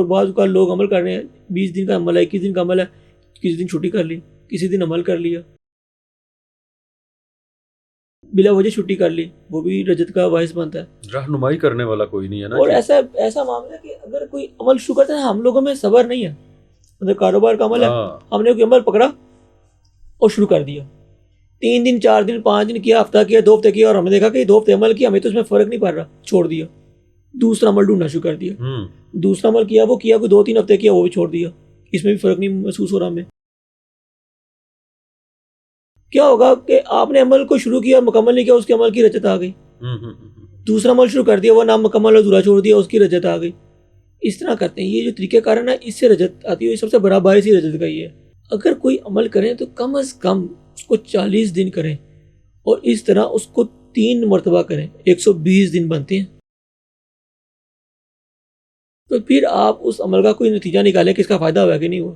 اور بعض اوقات لوگ عمل کر رہے ہیں 20 دن کا عمل ہے 21 دن کا عمل ہے, کسی دن چھٹی کر لی, کسی دن عمل کر لیا, بلا وجہ چھٹی کر لی, وہ بھی رجت کا باعث بنتا ہے. رہنمائی کرنے والا کوئی نہیں ہے نا. اور ایسا معاملہ ہے کہ اگر کوئی عمل شروع کرتا ہے, ہم لوگوں میں صبر نہیں ہے. مطلب کاروبار کا عمل ہے, ہم نے کوئی عمل پکڑا اور شروع کر دیا, 3 دن 4 دن 5 دن کیا, ہفتہ کیا, 2 ہفتے کیا, اور ہم نے دیکھا کہ 2 ہفتے عمل کیا, ہمیں تو اس میں فرق نہیں پڑ رہا, چھوڑ دیا, دوسرا عمل ڈھونڈنا شروع کر دیا. دوسرا عمل کیا, وہ کیا, کوئی 2-3 ہفتے کیا, وہ بھی چھوڑ دیا, اس میں بھی فرق نہیں محسوس ہو رہا ہمیں. کیا ہوگا کہ آپ نے عمل کو شروع کیا اور مکمل نہیں کیا, اس کے عمل کی رجت آ گئی. دوسرا عمل شروع کر دیا, وہ نامکمل ادھورا چھوڑ دیا, اس کی رجت آ گئی. اس طرح کرتے ہیں. یہ جو طریقہ کار ہے نا, اس سے رجت آتی ہے. سب سے بڑا باعث ہی رجت کا یہ ہے. اگر کوئی عمل کریں تو کم از کم اس کو 40 دن کریں, اور اس طرح اس کو 3 مرتبہ کریں, 120 دن بنتے ہیں. تو پھر آپ اس عمل کا کوئی نتیجہ نکالیں کہ اس کا فائدہ ہوا کہ نہیں ہوا.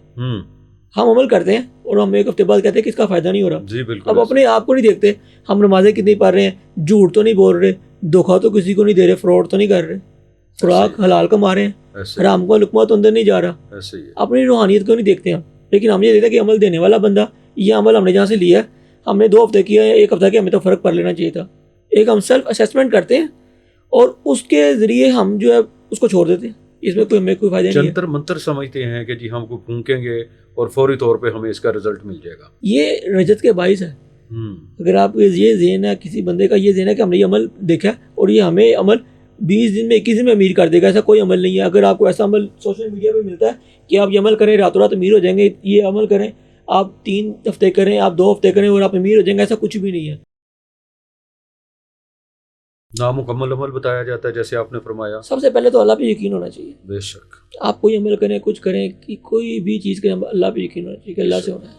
ہم عمل کرتے ہیں اور ہم 1 ہفتے بعد کہتے ہیں کہ اس کا فائدہ نہیں ہو رہا. جی بالکل. اب اپنے آپ کو نہیں دیکھتے, ہم نمازیں کتنی پڑھ رہے ہیں, جھوٹ تو نہیں بول رہے, دھوکہ تو کسی کو نہیں دے رہے, فراڈ تو نہیں کر رہے, خوراک حلال کما رہے ہیں, حرام کا لقمہ تو اندر نہیں جا رہا. اپنی روحانیت کو نہیں دیکھتے ہم. لیکن ہم یہ دیکھتے ہیں کہ عمل دینے والا بندہ, یہ عمل ہم نے جہاں سے لیا ہے, ہم نے 2 ہفتے کیا ہے, 1 ہفتہ کیا, ہمیں تو فرق پڑ لینا چاہیے تھا. ایک ہم سیلف اسیسمنٹ کرتے ہیں اور اس کے ذریعے ہم جو ہے اس کو چھوڑ دیتے ہیں. اس میں ہمیں کوئی فائدہ نہیں ہے. جنتر منتر سمجھتے ہیں کہ جی ہم کو پھونکیں گے اور فوری طور پہ ہمیں اس کا رزلٹ مل جائے گا. یہ رجت کے باعث ہے. اگر آپ یہ ذہن ہے, کسی بندے کا یہ ذہن ہے کہ ہم نے یہ عمل دیکھا اور یہ ہمیں عمل 20 دن میں 21 دن میں امیر کر دے گا, ایسا کوئی عمل نہیں ہے. اگر آپ کو ایسا عمل سوشل میڈیا پہ ملتا ہے کہ آپ یہ عمل کریں راتوں رات امیر ہو جائیں گے, یہ عمل کریں آپ 3 ہفتے کریں, آپ 2 ہفتے کریں اور آپ امیر ہو جائیں گے, ایسا کچھ بھی نہیں ہے. نامکمل عمل بتایا جاتا ہے جیسے آپ نے فرمایا. سب سے پہلے تو اللہ پہ یقین ہونا چاہیے. بے شک. آپ کوئی عمل کریں, کچھ کریں, کہ کوئی بھی چیز کریں, اللہ پہ یقین ہونا چاہیے کہ اللہ سے ہونا ہے.